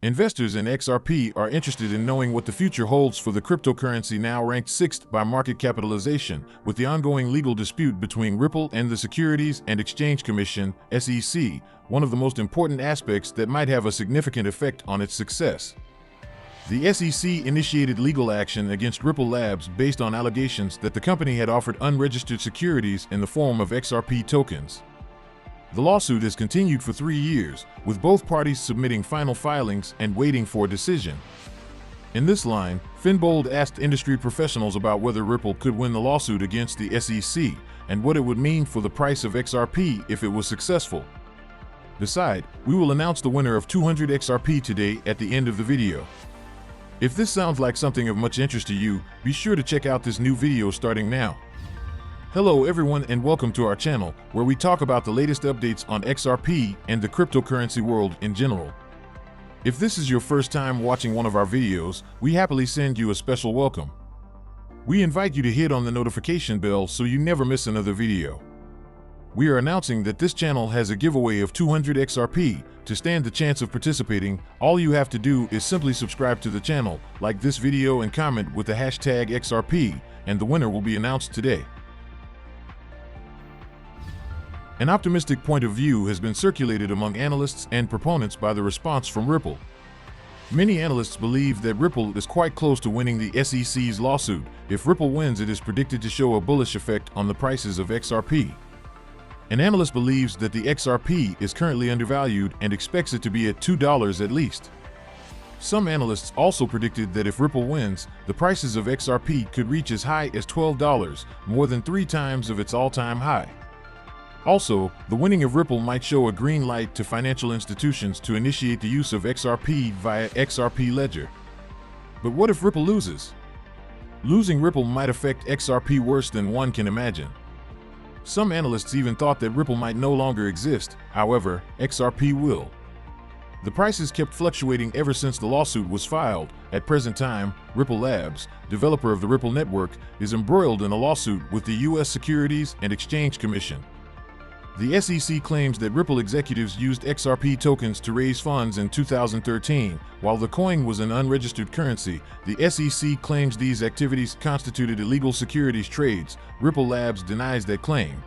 Investors in XRP are interested in knowing what the future holds for the cryptocurrency now ranked 6th by market capitalization, with the ongoing legal dispute between Ripple and the Securities and Exchange Commission, SEC, one of the most important aspects that might have a significant effect on its success. The SEC initiated legal action against Ripple Labs based on allegations that the company had offered unregistered securities in the form of XRP tokens. The lawsuit has continued for 3 years, with both parties submitting final filings and waiting for a decision. In this line, Finbold asked industry professionals about whether Ripple could win the lawsuit against the SEC and what it would mean for the price of XRP if it was successful. Decide, we will announce the winner of 200 XRP today at the end of the video. If this sounds like something of much interest to you, be sure to check out this new video starting now. Hello everyone and welcome to our channel, where we talk about the latest updates on XRP and the cryptocurrency world in general. If this is your first time watching one of our videos, we happily send you a special welcome. We invite you to hit on the notification bell so you never miss another video. We are announcing that this channel has a giveaway of 200 XRP. To stand the chance of participating, all you have to do is simply subscribe to the channel, like this video and comment with the hashtag XRP, and the winner will be announced today. An optimistic point of view has been circulated among analysts and proponents by the response from Ripple. Many analysts believe that Ripple is quite close to winning the SEC's lawsuit. If Ripple wins, it is predicted to show a bullish effect on the prices of XRP. An analyst believes that the XRP is currently undervalued and expects it to be at $2 at least. Some analysts also predicted that if Ripple wins, the prices of XRP could reach as high as $12, more than 3 times of its all-time high. Also, the winning of Ripple might show a green light to financial institutions to initiate the use of XRP via XRP Ledger. But what if Ripple loses? Losing Ripple might affect XRP worse than one can imagine. Some analysts even thought that Ripple might no longer exist. However, XRP will. The price has kept fluctuating ever since the lawsuit was filed. At present time, Ripple Labs, developer of the Ripple network, is embroiled in a lawsuit with the U.S. Securities and Exchange Commission. The SEC claims that Ripple executives used XRP tokens to raise funds in 2013. While the coin was an unregistered currency, the SEC claims these activities constituted illegal securities trades. Ripple Labs denies that claim.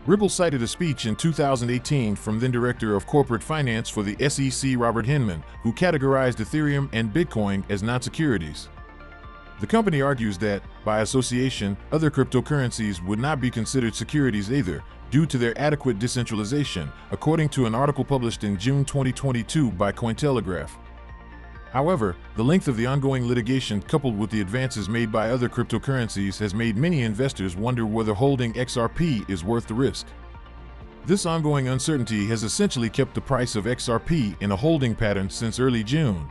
Ripple cited a speech in 2018 from then-Director of Corporate Finance for the SEC, Robert Hinman, who categorized Ethereum and Bitcoin as non-securities. The company argues that, by association, other cryptocurrencies would not be considered securities either, due to their adequate decentralization, according to an article published in June 2022 by Cointelegraph. However, the length of the ongoing litigation coupled with the advances made by other cryptocurrencies has made many investors wonder whether holding XRP is worth the risk. This ongoing uncertainty has essentially kept the price of XRP in a holding pattern since early June.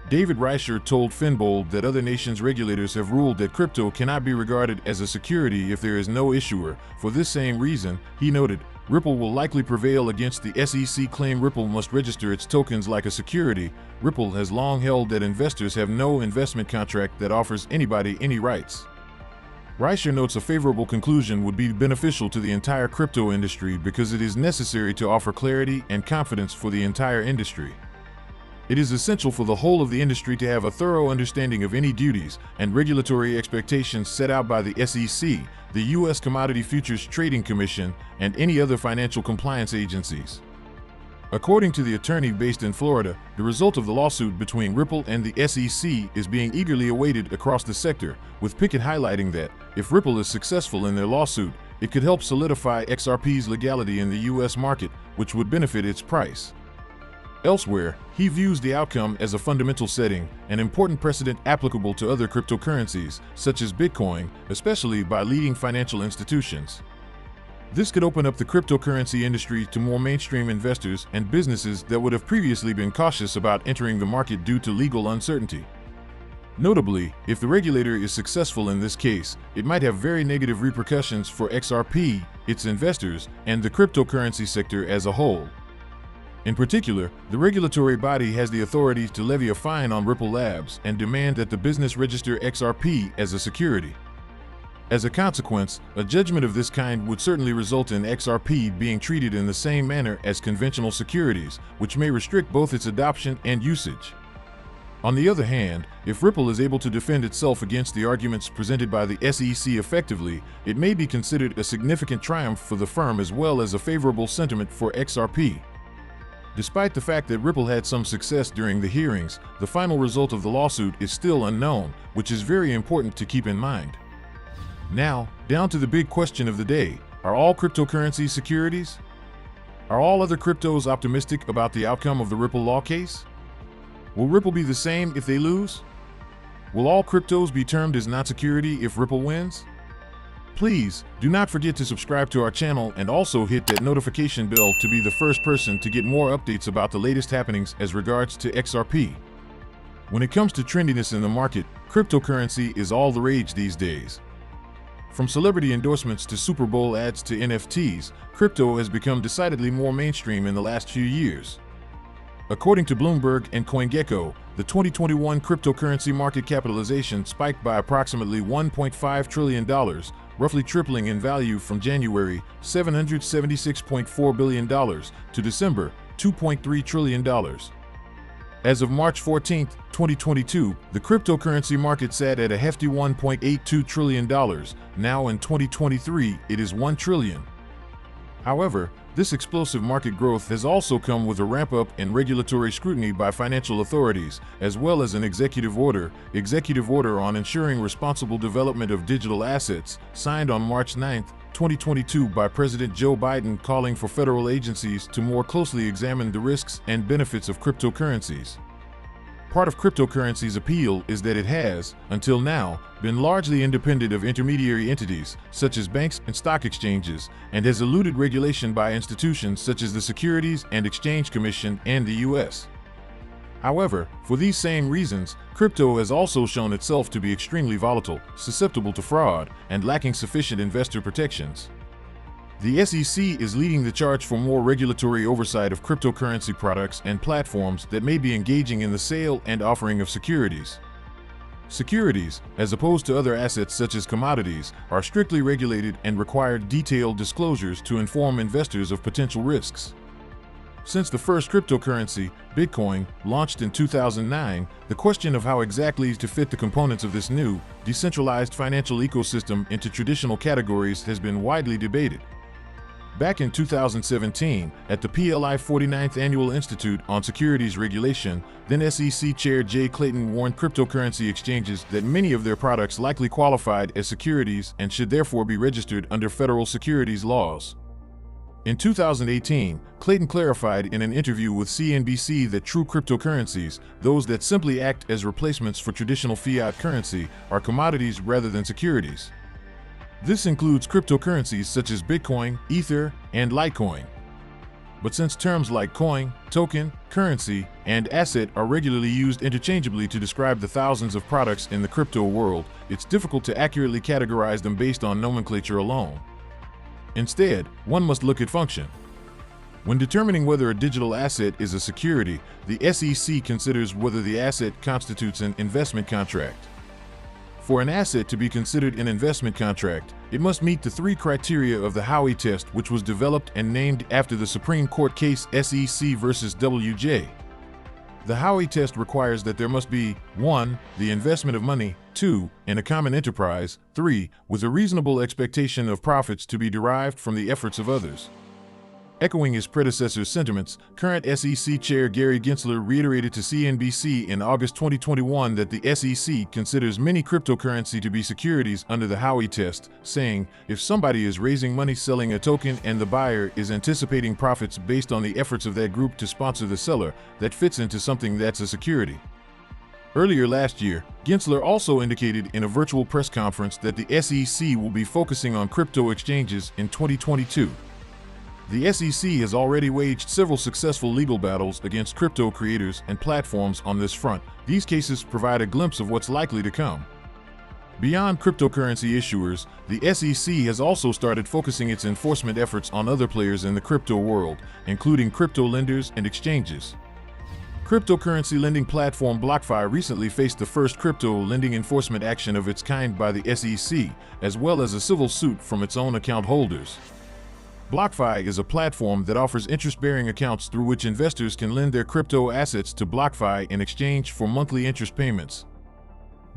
David Reicher told Finbold that other nations' regulators have ruled that crypto cannot be regarded as a security if there is no issuer. For this same reason, he noted, Ripple will likely prevail against the SEC claim Ripple must register its tokens like a security. Ripple has long held that investors have no investment contract that offers anybody any rights. Reicher notes a favorable conclusion would be beneficial to the entire crypto industry because it is necessary to offer clarity and confidence for the entire industry. It is essential for the whole of the industry to have a thorough understanding of any duties and regulatory expectations set out by the SEC, the U.S. Commodity Futures Trading Commission, and any other financial compliance agencies. According to the attorney based in Florida, the result of the lawsuit between Ripple and the SEC is being eagerly awaited across the sector, with Pickett highlighting that, if Ripple is successful in their lawsuit, it could help solidify XRP's legality in the U.S. market, which would benefit its price. Elsewhere, he views the outcome as a fundamental setting, an important precedent applicable to other cryptocurrencies, such as Bitcoin, especially by leading financial institutions. This could open up the cryptocurrency industry to more mainstream investors and businesses that would have previously been cautious about entering the market due to legal uncertainty. Notably, if the regulator is successful in this case, it might have very negative repercussions for XRP, its investors, and the cryptocurrency sector as a whole. In particular, the regulatory body has the authority to levy a fine on Ripple Labs and demand that the business register XRP as a security. As a consequence, a judgment of this kind would certainly result in XRP being treated in the same manner as conventional securities, which may restrict both its adoption and usage. On the other hand, if Ripple is able to defend itself against the arguments presented by the SEC effectively, it may be considered a significant triumph for the firm as well as a favorable sentiment for XRP. Despite the fact that Ripple had some success during the hearings, the final result of the lawsuit is still unknown, which is very important to keep in mind. Now, down to the big question of the day: are all cryptocurrencies securities? Are all other cryptos optimistic about the outcome of the Ripple law case? Will Ripple be the same if they lose? Will all cryptos be termed as not-security if Ripple wins? Please, do not forget to subscribe to our channel and also hit that notification bell to be the first person to get more updates about the latest happenings as regards to XRP. When it comes to trendiness in the market, cryptocurrency is all the rage these days. From celebrity endorsements to Super Bowl ads to NFTs, crypto has become decidedly more mainstream in the last few years. According to Bloomberg and CoinGecko, the 2021 cryptocurrency market capitalization spiked by approximately $1.5 trillion, roughly tripling in value from January $776.4 billion to December $2.3 trillion. As of March 14, 2022, the cryptocurrency market sat at a hefty $1.82 trillion. Now in 2023, it is $1 trillion. However, this explosive market growth has also come with a ramp-up in regulatory scrutiny by financial authorities, as well as an executive order on ensuring responsible development of digital assets, signed on March 9, 2022 by President Joe Biden, calling for federal agencies to more closely examine the risks and benefits of cryptocurrencies. Part of cryptocurrency's appeal is that it has, until now, been largely independent of intermediary entities, such as banks and stock exchanges, and has eluded regulation by institutions such as the Securities and Exchange Commission and the U.S. However, for these same reasons, crypto has also shown itself to be extremely volatile, susceptible to fraud, and lacking sufficient investor protections. The SEC is leading the charge for more regulatory oversight of cryptocurrency products and platforms that may be engaging in the sale and offering of securities. Securities, as opposed to other assets such as commodities, are strictly regulated and require detailed disclosures to inform investors of potential risks. Since the first cryptocurrency, Bitcoin, launched in 2009, the question of how exactly to fit the components of this new, decentralized financial ecosystem into traditional categories has been widely debated. Back in 2017, at the PLI 49th Annual Institute on Securities Regulation, then SEC Chair Jay Clayton warned cryptocurrency exchanges that many of their products likely qualified as securities and should therefore be registered under federal securities laws. In 2018, Clayton clarified in an interview with CNBC that true cryptocurrencies, those that simply act as replacements for traditional fiat currency, are commodities rather than securities. This includes cryptocurrencies such as Bitcoin, Ether, and Litecoin. But since terms like coin, token, currency, and asset are regularly used interchangeably to describe the thousands of products in the crypto world, it's difficult to accurately categorize them based on nomenclature alone. Instead, one must look at function. When determining whether a digital asset is a security, the SEC considers whether the asset constitutes an investment contract. For an asset to be considered an investment contract, it must meet the three criteria of the Howey test, which was developed and named after the Supreme Court case SEC versus WJ. The Howey test requires that there must be 1. The investment of money, 2. In a common enterprise, 3. With a reasonable expectation of profits to be derived from the efforts of others. Echoing his predecessor's sentiments, current SEC Chair Gary Gensler reiterated to CNBC in August 2021 that the SEC considers many cryptocurrency to be securities under the Howey test, saying, if somebody is raising money selling a token and the buyer is anticipating profits based on the efforts of that group to sponsor the seller, that fits into something that's a security. Earlier last year, Gensler also indicated in a virtual press conference that the SEC will be focusing on crypto exchanges in 2022. The SEC has already waged several successful legal battles against crypto creators and platforms on this front. These cases provide a glimpse of what's likely to come. Beyond cryptocurrency issuers, the SEC has also started focusing its enforcement efforts on other players in the crypto world, including crypto lenders and exchanges. Cryptocurrency lending platform BlockFi recently faced the first crypto lending enforcement action of its kind by the SEC, as well as a civil suit from its own account holders. BlockFi is a platform that offers interest-bearing accounts through which investors can lend their crypto assets to BlockFi in exchange for monthly interest payments.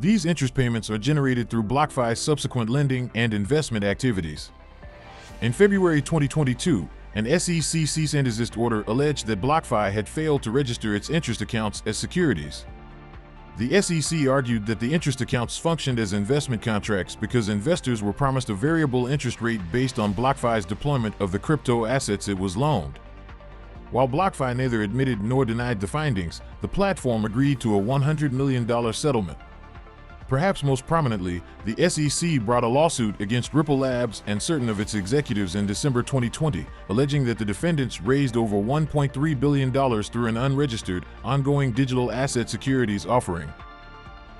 These interest payments are generated through BlockFi's subsequent lending and investment activities. In February 2022, an SEC cease and desist order alleged that BlockFi had failed to register its interest accounts as securities. The SEC argued that the interest accounts functioned as investment contracts because investors were promised a variable interest rate based on BlockFi's deployment of the crypto assets it was loaned. While BlockFi neither admitted nor denied the findings, the platform agreed to a $100 million settlement. Perhaps most prominently, the SEC brought a lawsuit against Ripple Labs and certain of its executives in December 2020, alleging that the defendants raised over $1.3 billion through an unregistered, ongoing digital asset securities offering.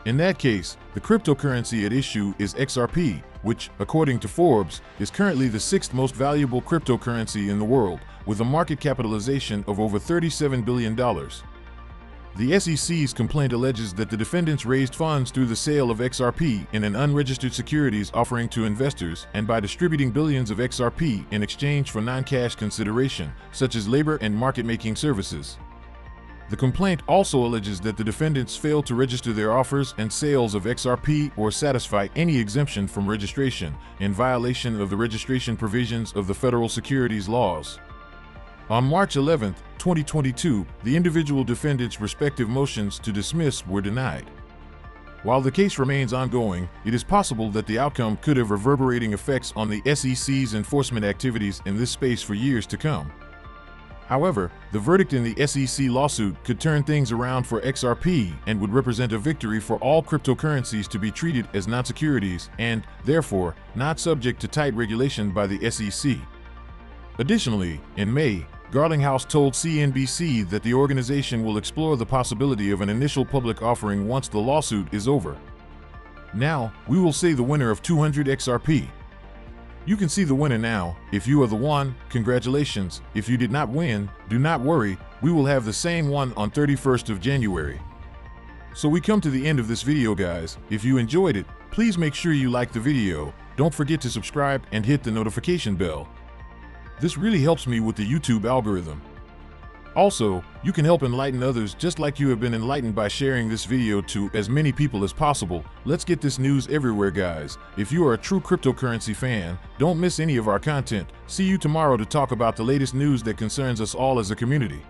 In that case, the cryptocurrency at issue is XRP, which, according to Forbes, is currently the sixth most valuable cryptocurrency in the world, with a market capitalization of over $37 billion. The SEC's complaint alleges that the defendants raised funds through the sale of XRP in an unregistered securities offering to investors and by distributing billions of XRP in exchange for non-cash consideration, such as labor and market-making services. The complaint also alleges that the defendants failed to register their offers and sales of XRP or satisfy any exemption from registration, in violation of the registration provisions of the federal securities laws. On March 11, 2022, the individual defendants' respective motions to dismiss were denied. While the case remains ongoing, it is possible that the outcome could have reverberating effects on the SEC's enforcement activities in this space for years to come. However, the verdict in the SEC lawsuit could turn things around for XRP and would represent a victory for all cryptocurrencies to be treated as non-securities and, therefore, not subject to tight regulation by the SEC. Additionally, in May, Garlinghouse told CNBC that the organization will explore the possibility of an initial public offering once the lawsuit is over. Now, we will say the winner of 200 XRP. You can see the winner now. If you are the one, congratulations. If you did not win, do not worry, we will have the same one on 31st of January. So we come to the end of this video, guys. If you enjoyed it, please make sure you like the video. Don't forget to subscribe and hit the notification bell. This really helps me with the YouTube algorithm. Also, you can help enlighten others just like you have been enlightened by sharing this video to as many people as possible. Let's get this news everywhere, guys. If you are a true cryptocurrency fan, don't miss any of our content. See you tomorrow to talk about the latest news that concerns us all as a community.